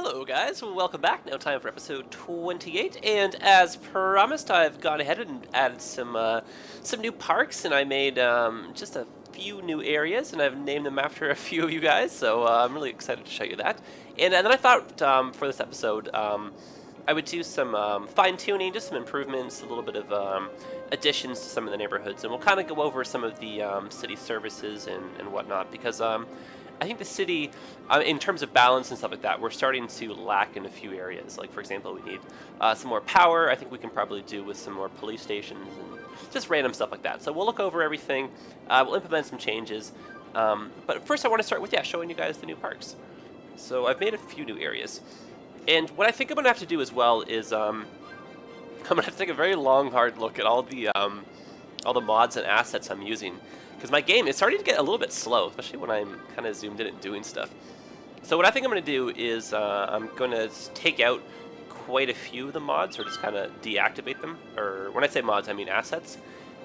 Hello guys, welcome back. Now time for episode 28, and as promised, I've gone ahead and added some new parks, and I made just a few new areas, and I've named them after a few of you guys. So I'm really excited to show you that. And then I thought for this episode, I would do some fine tuning, just some improvements, a little bit of additions to some of the neighborhoods, and we'll kind of go over some of the city services and whatnot because. I think the city, in terms of balance and stuff like that, we're starting to lack in a few areas. Like, for example, we need some more power. I think we can probably do with some more police stations and just random stuff like that. So we'll look over everything. We'll implement some changes. But first I want to start with, showing you guys the new parks. So I've made a few new areas. And what I think I'm going to have to do as well is I'm going to have to take a very long, hard look at all the mods and assets I'm using. Because my game is starting to get a little bit slow, especially when I'm kind of zoomed in and doing stuff. So what I think I'm going to do is I'm going to take out quite a few of the mods, or just kind of deactivate them. Or when I say mods, I mean assets.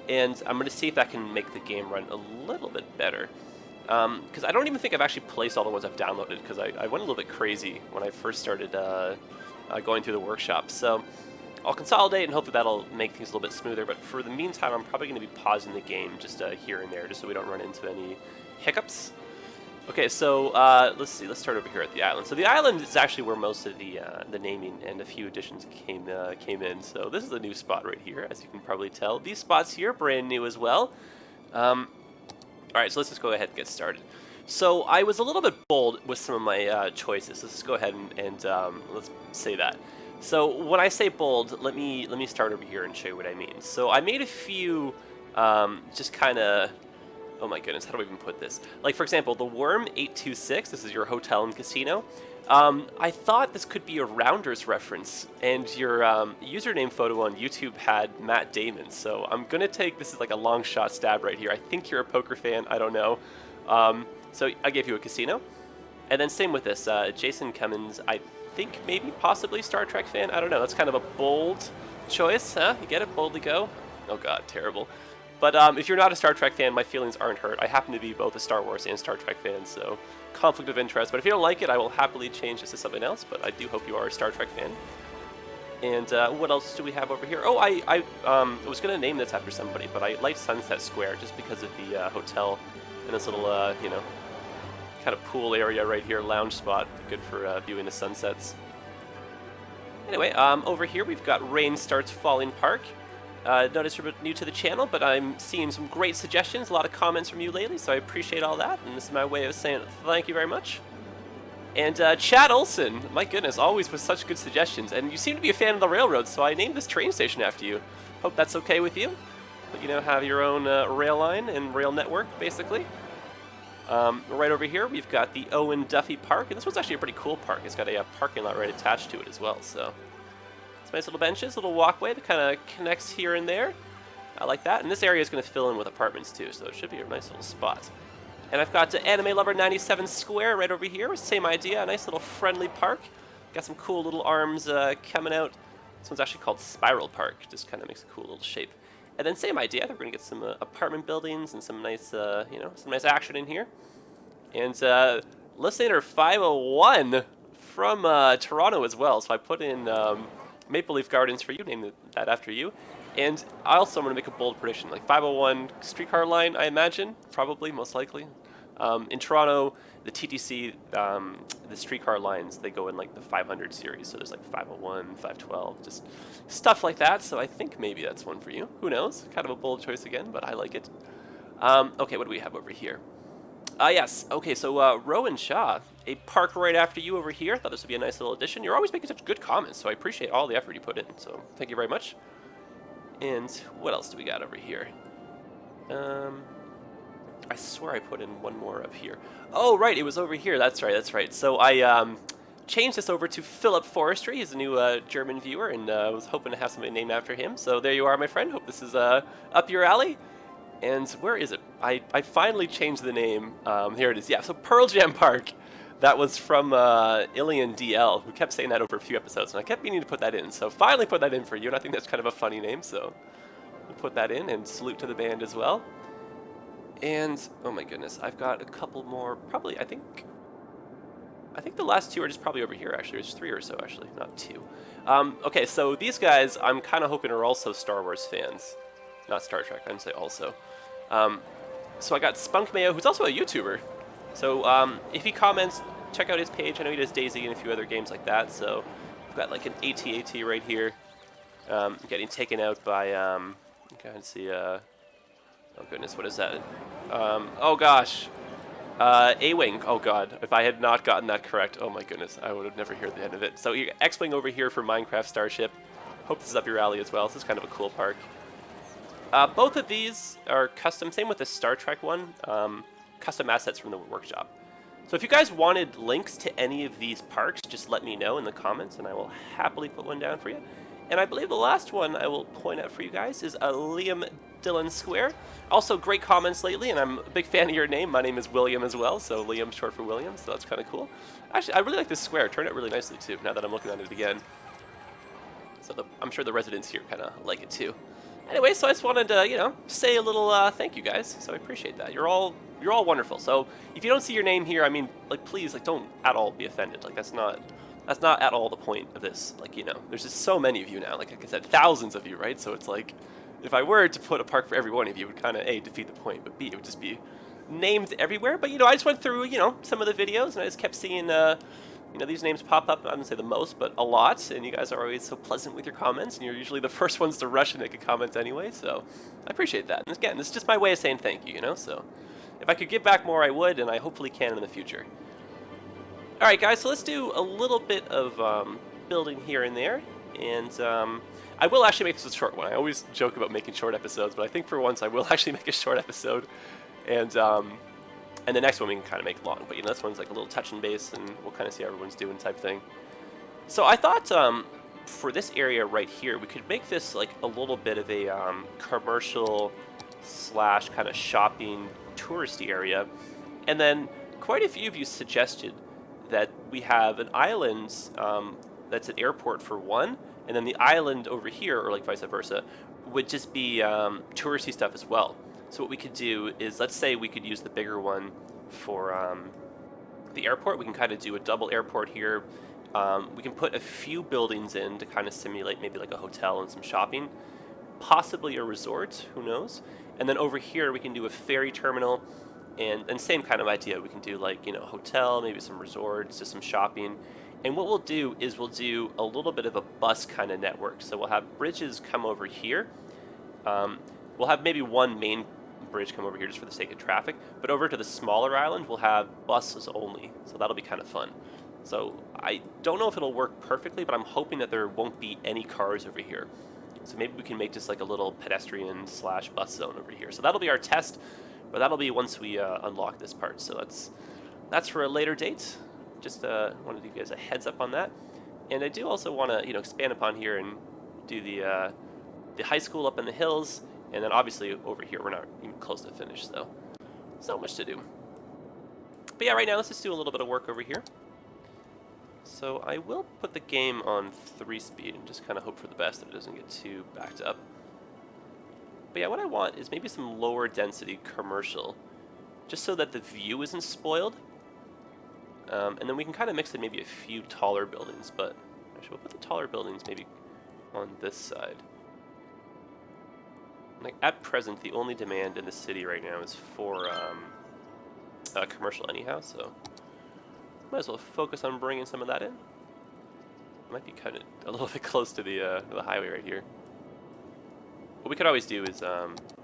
And I'm going to see if that can make the game run a little bit better. Because I don't even think I've actually placed all the ones I've downloaded, because I went a little bit crazy when I first started going through the workshop. So I'll consolidate, and hopefully that'll make things a little bit smoother, but for the meantime, I'm probably going to be pausing the game just here and there, just so we don't run into any hiccups. Okay, so let's see, let's start over here at the island. So the island is actually where most of the naming and a few additions came in, so this is a new spot right here, as you can probably tell. These spots here, brand new as well. Alright, so let's just go ahead and get started. So I was a little bit bold with some of my choices. Let's just go ahead and let's say that. So when I say bold, let me start over here and show you what I mean. So I made a few, just kind of, oh my goodness, how do I even put this? Like, for example, the Worm 826, this is your hotel and casino. I thought this could be a Rounders reference, and your username photo on YouTube had Matt Damon. So I'm going to take, this is like a long shot stab right here. I think you're a poker fan, I don't know. So I gave you a casino. And then same with this, Jason Cummins, I think maybe possibly Star Trek fan. I don't know. That's kind of a bold choice, huh? You get it? Boldly go. Oh god, terrible. But if you're not a Star Trek fan, my feelings aren't hurt. I happen to be both a Star Wars and Star Trek fan, so conflict of interest. But if you don't like it, I will happily change this to something else. But I do hope you are a Star Trek fan. And what else do we have over here? Oh, I was going to name this after somebody, but I like Sunset Square just because of the hotel and this little, kind of pool area right here, lounge spot, good for viewing the sunsets. Anyway, over here we've got Rain Starts Falling Park. Notice you're new to the channel, but I'm seeing some great suggestions, a lot of comments from you lately, so I appreciate all that, and this is my way of saying thank you very much. And Chad Olson, my goodness, always with such good suggestions, and you seem to be a fan of the railroad, so I named this train station after you. Hope that's okay with you. But have your own rail line and rail network, basically. Right over here, we've got the Owen Duffy Park, and this one's actually a pretty cool park. It's got a parking lot right attached to it as well, so it's nice little benches, little walkway that kind of connects here and there. I like that, and this area is going to fill in with apartments too, so it should be a nice little spot. And I've got Anime Lover 97 Square right over here, same idea, a nice little friendly park. Got some cool little arms coming out. This one's actually called Spiral Park, just kind of makes a cool little shape. And then same idea, we're going to get some apartment buildings and some nice, some nice action in here. And listener 501 from Toronto as well, so I put in Maple Leaf Gardens for you, named that after you. And I also am going to make a bold prediction, like 501 streetcar line, I imagine, probably, most likely. In Toronto, the TTC, the streetcar lines, they go in like the 500 series, so there's like 501, 512, just stuff like that, so I think maybe that's one for you. Who knows? Kind of a bold choice again, but I like it. Okay, what do we have over here? Yes, okay, so Rowan Shaw, a park right after you over here. Thought this would be a nice little addition. You're always making such good comments, so I appreciate all the effort you put in, so thank you very much. And what else do we got over here? I swear I put in one more up here. Oh, right, it was over here. That's right, that's right. So I changed this over to Philip Forestry. He's a new German viewer, and was hoping to have somebody named after him. So there you are, my friend. Hope this is up your alley. And where is it? I finally changed the name. Here it is. Yeah, so Pearl Jam Park. That was from Ilian DL, who kept saying that over a few episodes, and I kept meaning to put that in. So finally put that in for you, and I think that's kind of a funny name, so we'll put that in, and salute to the band as well. And, oh my goodness, I've got a couple more, probably, I think I think the last two are just probably over here, actually. There's 3 or so, actually, not 2. Okay, so these guys, I'm kind of hoping are also Star Wars fans. Not Star Trek, I didn't say also. So I got Spunk Mayo, who's also a YouTuber. So if he comments, check out his page. I know he does DayZ and a few other games like that. So I've got like an AT-AT right here. Getting taken out by, you can see, oh goodness, what is that? Oh gosh. A-Wing, oh god, if I had not gotten that correct, oh my goodness, I would have never heard the end of it. So X-Wing over here for Minecraft Starship. Hope this is up your alley as well. This is kind of a cool park. Both of these are custom, same with the Star Trek one, custom assets from the workshop. So if you guys wanted links to any of these parks, just let me know in the comments and I will happily put one down for you. And I believe the last one I will point out for you guys is Liam Dillon Square. Also great comments lately, and I'm a big fan of your name. My name is William as well, so Liam short for William, so that's kind of cool. Actually, I really like this square. It turned out really nicely too, now that I'm looking at it again. So I'm sure the residents here kind of like it too. Anyway, so I just wanted to, you know, say a little thank you guys. So I appreciate that. You're all wonderful. So if you don't see your name here, I mean, like, please, like, don't at all be offended. Like, that's not at all the point of this. Like, you know, there's just so many of you now. Like I said, thousands of you, right? So it's like, if I were to put a park for every one of you, it would kind of A, defeat the point, but B, it would just be named everywhere. But, you know, I just went through, you know, some of the videos, and I just kept seeing, you know, these names pop up, I wouldn't say the most, but a lot, and you guys are always so pleasant with your comments, and you're usually the first ones to rush and make a comment anyway, so I appreciate that. And again, this is just my way of saying thank you, you know, so if I could give back more, I would, and I hopefully can in the future. Alright guys, so let's do a little bit of building here and there, and I will actually make this a short one. I always joke about making short episodes, but I think for once I will actually make a short episode, and the next one we can kind of make long, but you know, this one's like a little touch and base, and we'll kind of see how everyone's doing type thing. So I thought for this area right here, we could make this like a little bit of a commercial slash kind of shopping touristy area, and then quite a few of you suggested that we have an island that's an airport for one, and then the island over here, or like vice versa, would just be touristy stuff as well. So what we could do is, let's say we could use the bigger one for the airport. We can kind of do a double airport here. We can put a few buildings in to kind of simulate maybe like a hotel and some shopping, possibly a resort, who knows. And then over here we can do a ferry terminal, and same kind of idea. We can do like, you know, hotel, maybe some resorts, just some shopping. And what we'll do is we'll do a little bit of a bus kind of network. So we'll have bridges come over here. We'll have maybe one main bridge come over here just for the sake of traffic, but over to the smaller island we'll have buses only, so that'll be kind of fun. So I don't know if it'll work perfectly, but I'm hoping that there won't be any cars over here, so maybe we can make just like a little pedestrian slash bus zone over here. So that'll be our test, but that'll be once we unlock this part, so that's for a later date. Just wanted to give you guys a heads up on that. And I do also want to, you know, expand upon here and do the high school up in the hills. And then obviously over here, we're not even close to finish, so so much to do. But yeah, right now let's just do a little bit of work over here. So I will put the game on 3-speed and just kind of hope for the best that it doesn't get too backed up. But yeah, what I want is maybe some lower density commercial, just so that the view isn't spoiled. And then we can kind of mix in maybe a few taller buildings, but actually we'll put the taller buildings maybe on this side. Like at present, the only demand in the city right now is for commercial anyhow, so might as well focus on bringing some of that in. Might be kind of a little bit close to the highway right here. What we could always do is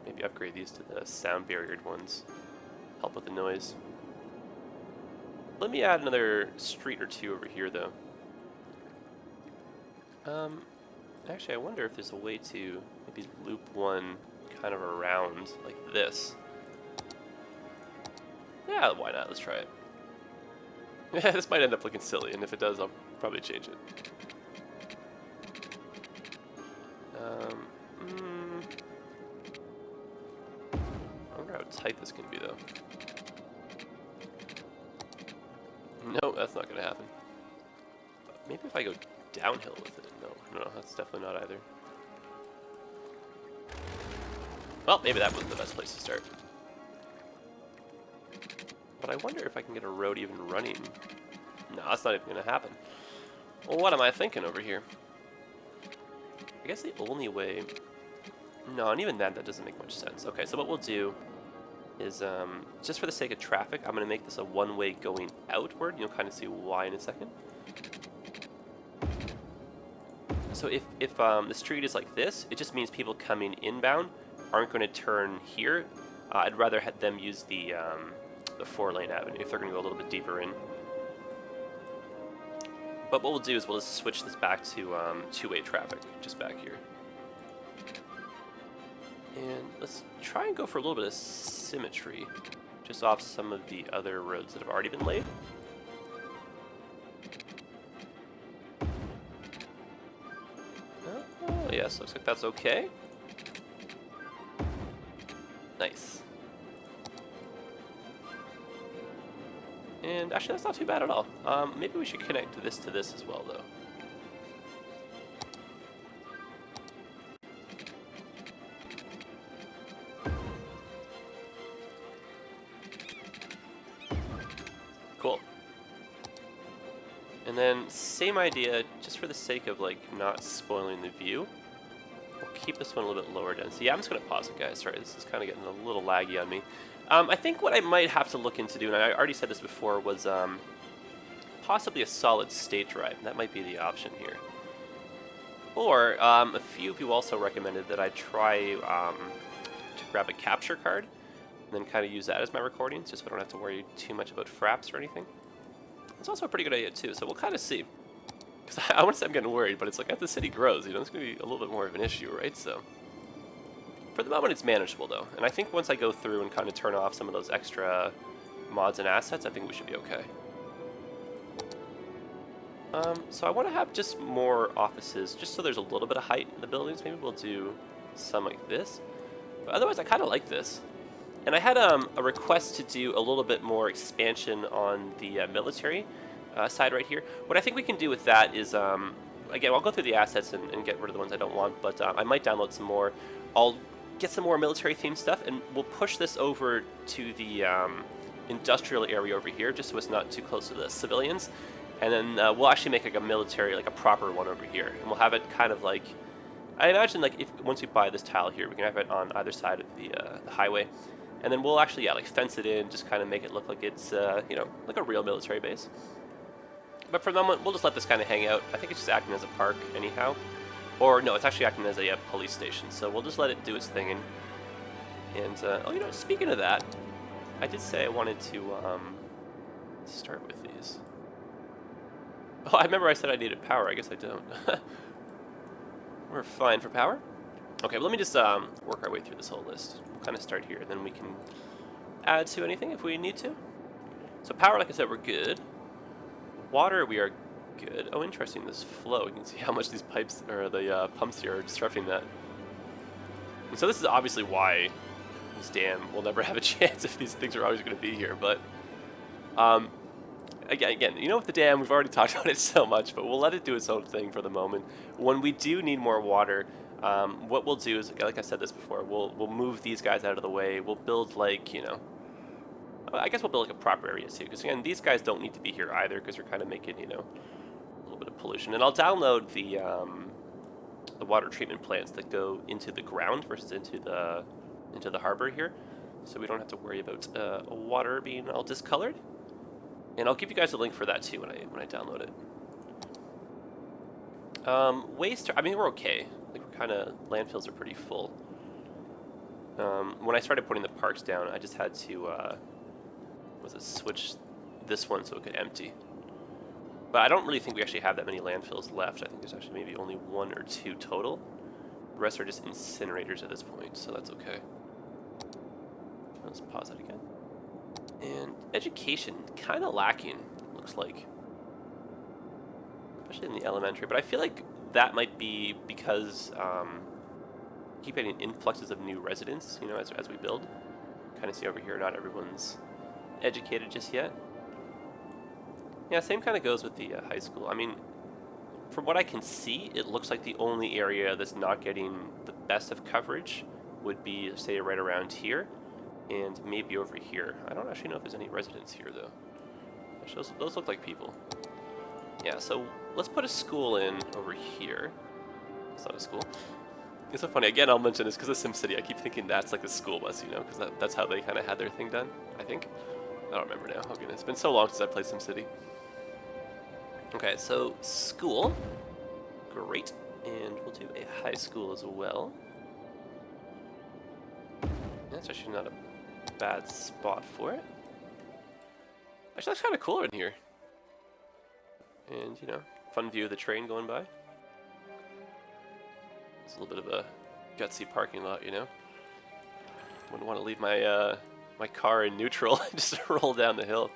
maybe upgrade these to the sound barriered ones, help with the noise. Let me add another street or two over here though. Actually, I wonder if there's a way to maybe loop one kind of around like this. Yeah, why not? Let's try it. This might end up looking silly, and if it does, I'll probably change it. I wonder how tight this can be, though. No, that's not going to happen. Maybe if I go downhill with it. No, that's definitely not either. Well, maybe that wasn't the best place to start. But I wonder if I can get a road even running. No, No, that's not even going to happen. Well, what am I thinking over here? I guess the only way... No, and even that doesn't make much sense. Okay, so what we'll do is, just for the sake of traffic, I'm going to make this a one-way going outward. You'll kind of see why in a second. So if the street is like this, it just means people coming inbound aren't going to turn here. I'd rather have them use the 4-lane avenue if they're going to go a little bit deeper in. But what we'll do is we'll just switch this back to two-way traffic, just back here. And let's try and go for a little bit of symmetry, just off some of the other roads that have already been laid. Oh, yes, looks like that's okay. Nice. And actually, that's not too bad at all. Maybe we should connect this to this as well, though. Cool. And then, same idea, just for the sake of, like, not spoiling the view. We'll keep this one a little bit lower density. Yeah, I'm just going to pause it, guys. Sorry, this is kind of getting a little laggy on me. I think what I might have to look into doing, and I already said this before, was possibly a solid state drive. That might be the option here. Or, a few of you also recommended that I try to grab a capture card and then kind of use that as my recordings, just so I don't have to worry too much about fraps or anything. It's also a pretty good idea too, so we'll kind of see. Because I wouldn't say I'm getting worried, but it's like as the city grows, you know, it's going to be a little bit more of an issue, right? So, for the moment, it's manageable though. And I think once I go through and kind of turn off some of those extra mods and assets, I think we should be okay. So I want to have just more offices, just so there's a little bit of height in the buildings. Maybe we'll do some like this. But otherwise, I kind of like this. And I had a request to do a little bit more expansion on the military side right here. What I think we can do with that is, again, I'll go through the assets and get rid of the ones I don't want, but I might download some more. I'll get some more military-themed stuff, and we'll push this over to the industrial area over here, just so it's not too close to the civilians. And then we'll actually make like a military, like a proper one over here, and we'll have it kind of like, I imagine like if once we buy this tile here, we can have it on either side of the highway. And then we'll actually, yeah, like fence it in, just kind of make it look like it's, you know, like a real military base. But for the moment, we'll just let this kind of hang out. I think it's just acting as a park anyhow. Or no, it's actually acting as a police station. So we'll just let it do its thing. And oh, you know, speaking of that, I did say I wanted to start with these. Oh, I remember I said I needed power. I guess I don't. We're fine for power. Okay, well, let me just work our way through this whole list. We'll kind of start here, then we can add to anything if we need to. So power, like I said, we're good. Water, we are good. Oh, interesting, this flow. You can see how much these pipes, or the pumps here are disrupting that. And so this is obviously why this dam will never have a chance if these things are always going to be here. But, again, you know, with the dam, we've already talked about it so much, but we'll let it do its own thing for the moment. When we do need more water, what we'll do is, like I said this before, we'll move these guys out of the way. We'll build, like, you know, I guess we'll build like a proper area too, because again, these guys don't need to be here either, because they're kind of making, you know, a little bit of pollution. And I'll download the water treatment plants that go into the ground versus into the harbor here, so we don't have to worry about water being all discolored. And I'll give you guys a link for that too when I download it. Waste, I mean, we're okay. Like, we're kind of, landfills are pretty full. When I started putting the parks down, I just had to switch this one so it could empty. But I don't really think we actually have that many landfills left. I think there's actually maybe only 1 or 2 total. The rest are just incinerators at this point, so that's okay. Let's pause that again. And education, kind of lacking, looks like. Especially in the elementary. But I feel like that might be because keep getting influxes of new residents, you know, as we build. Kind of see over here, not everyone's educated just yet. Yeah, same kind of goes with the high school. I mean, from what I can see, it looks like the only area that's not getting the best of coverage would be, say, right around here, and maybe over here. I don't actually know if there's any residents here, though. Those look like people. Yeah, so let's put a school in over here. It's not a school. It's so funny. Again, I'll mention this because of SimCity. I keep thinking that's like a school bus, you know, because that's how they kind of had their thing done, I think. I don't remember now. Oh, goodness. It's been so long since I played SimCity. Okay, so school. Great. And we'll do a high school as well. That's actually not a bad spot for it. Actually, that's kind of cooler in here. And, you know, fun view of the train going by. It's a little bit of a gutsy parking lot, you know. Wouldn't want to leave my my car in neutral and just roll down the hill.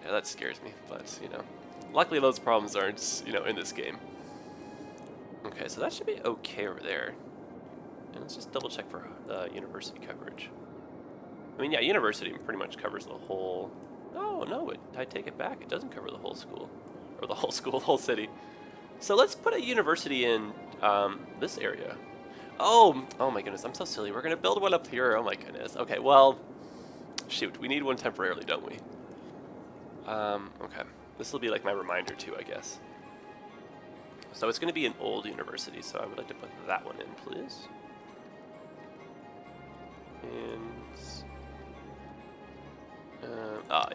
Yeah, that scares me, but, you know. Luckily those problems aren't, you know, in this game. Okay, so that should be okay over there. And let's just double check for university coverage. I mean, yeah, university pretty much covers the whole... Oh, no, I take it back. It doesn't cover the whole school. Or the whole school, the whole city. So let's put a university in this area. Oh my goodness, I'm so silly. We're going to build one up here. Oh my goodness. Okay, well, shoot, we need one temporarily, don't we? Okay. This will be like my reminder too, I guess. So it's going to be an old university, so I would like to put that one in, please. And...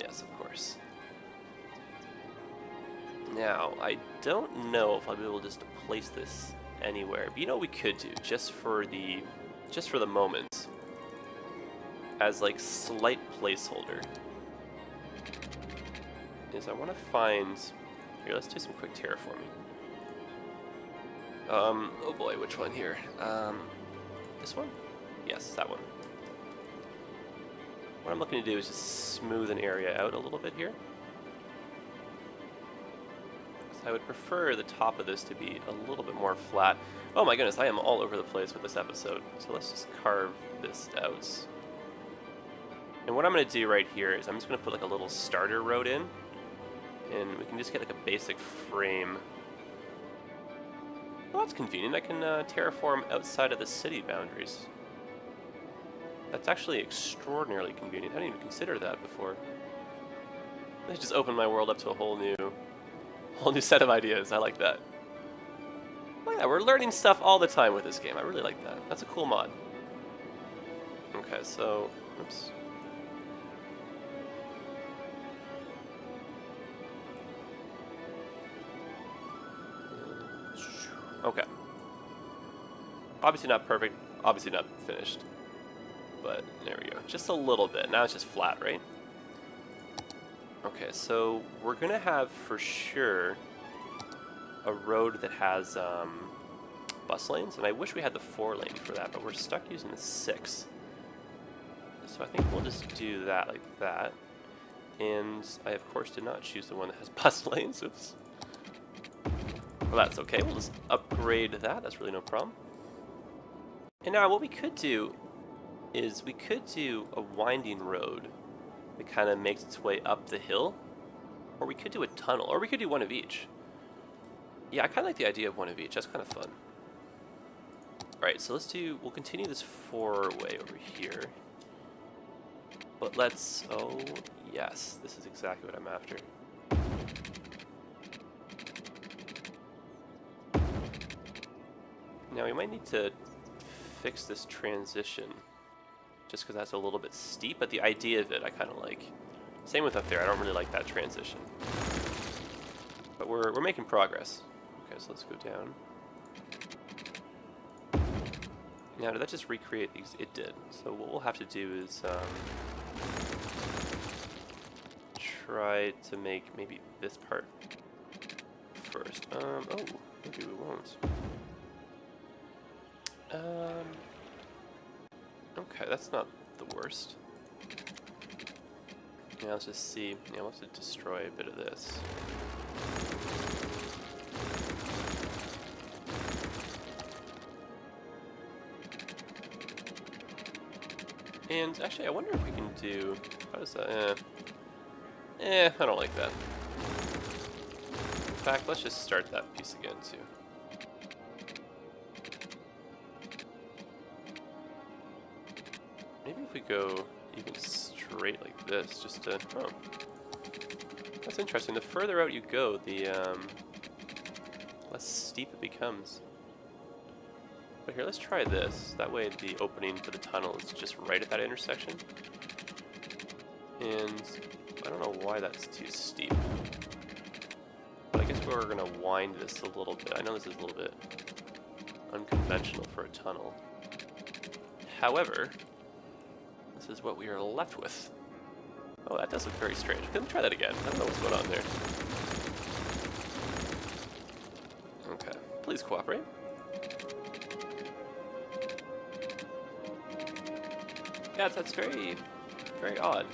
yes, of course. Now, I don't know if I'll be able just to place this anywhere, but you know what we could do, just for the moment, as like slight placeholder, is I want to find... Here, let's do some quick terraforming. Oh boy, which one here? This one? Yes, that one. What I'm looking to do is just smooth an area out a little bit here. So I would prefer the top of this to be a little bit more flat. Oh my goodness, I am all over the place with this episode. So let's just carve this out. And what I'm going to do right here is I'm just going to put like a little starter road in. And we can just get like a basic frame. Well, that's convenient. I can terraform outside of the city boundaries. That's actually extraordinarily convenient. I didn't even consider that before. It just opened my world up to a whole new set of ideas. I like that. Look at that, we're learning stuff all the time with this game. I really like that. That's a cool mod. Okay, so, oops. Okay. Obviously not perfect, obviously not finished. But there we go. Just a little bit. Now it's just flat, right? Okay, so we're gonna have for sure a road that has bus lanes, and I wish we had the 4-lane for that, but we're stuck using the 6. So I think we'll just do that like that. And I of course did not choose the one that has bus lanes. Oops. Well, that's okay. We'll just upgrade that. That's really no problem. And now what we could do is we could do a winding road that kind of makes its way up the hill, or we could do a tunnel, or we could do one of each. Yeah, I kind of like the idea of one of each. That's kind of fun. Alright, so we'll continue this 4-way over here. But let's, oh yes, this is exactly what I'm after. Now we might need to fix this transition, just because that's a little bit steep, but the idea of it I kind of like. Same with up there, I don't really like that transition. But we're making progress. Okay, so let's go down. Now, did that just recreate these? It did. So what we'll have to do is try to make maybe this part first. Oh, maybe we won't. Okay, that's not the worst. Yeah, let's just see. Yeah, let's just destroy a bit of this. And actually, I wonder if we can do... How does that... I don't like that. In fact, let's just start that piece again, too. Maybe if we go even straight like this, just to... Oh. That's interesting. The further out you go, the less steep it becomes. But here, let's try this. That way the opening for the tunnel is just right at that intersection. And I don't know why that's too steep. But I guess we're going to wind this a little bit. I know this is a little bit unconventional for a tunnel. However, this is what we are left with. Oh, that does look very strange. Let me try that again. I don't know what's going on there. Okay, please cooperate. Yeah, that's very, very odd.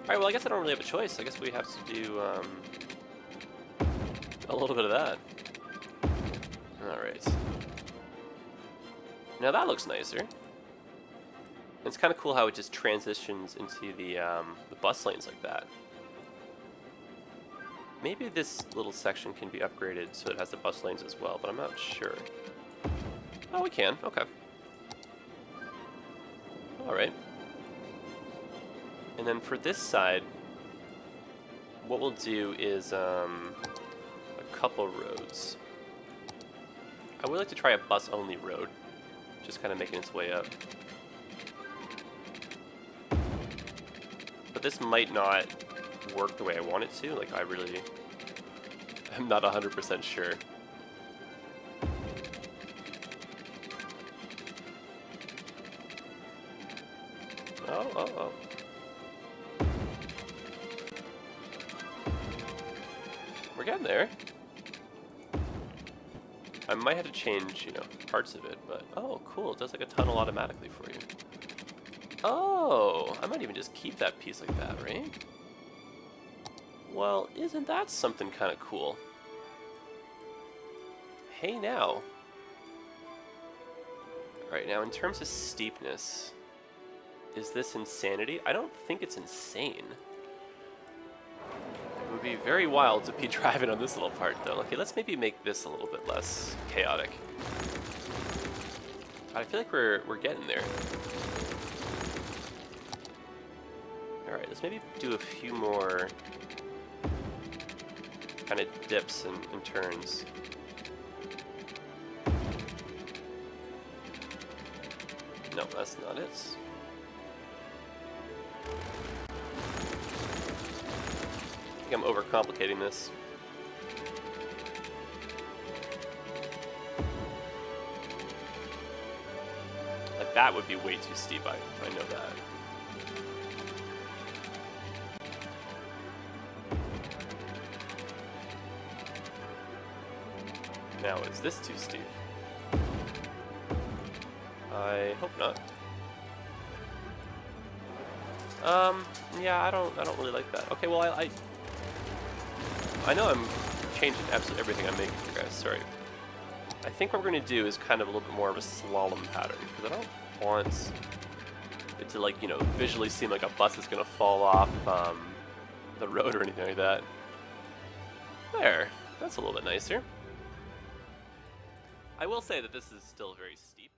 Alright, well I guess I don't really have a choice. I guess we have to do a little bit of that. Alright. Now that looks nicer. It's kind of cool how it just transitions into the bus lanes like that. Maybe this little section can be upgraded so it has the bus lanes as well, but I'm not sure. Oh, we can. Okay. Alright. And then for this side, what we'll do is a couple roads. I would like to try a bus-only road, just kind of making its way up. But this might not work the way I want it to. Like, I really am not 100% sure. Oh. We're getting there. I might have to change, you know, parts of it, but... Oh, cool. It does like a tunnel automatically for you. Oh, I might even just keep that piece like that, right? Well, isn't that something kind of cool? Hey now. Alright, now in terms of steepness, is this insanity? I don't think it's insane. It would be very wild to be driving on this little part, though. Okay, let's maybe make this a little bit less chaotic. I feel like we're getting there. Alright, let's maybe do a few more kind of dips and turns. No, that's not it. I think I'm overcomplicating this. Like, that would be way too steep, I know that. Now, is this too steep? I hope not. Yeah, I don't really like that. Okay, well, I know I'm changing absolutely everything I'm making here, guys. Sorry. I think what we're gonna do is kind of a little bit more of a slalom pattern, because I don't want it to, like, you know, visually seem like a bus is gonna fall off the road or anything like that. There, that's a little bit nicer. I will say that this is still very steep.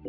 But...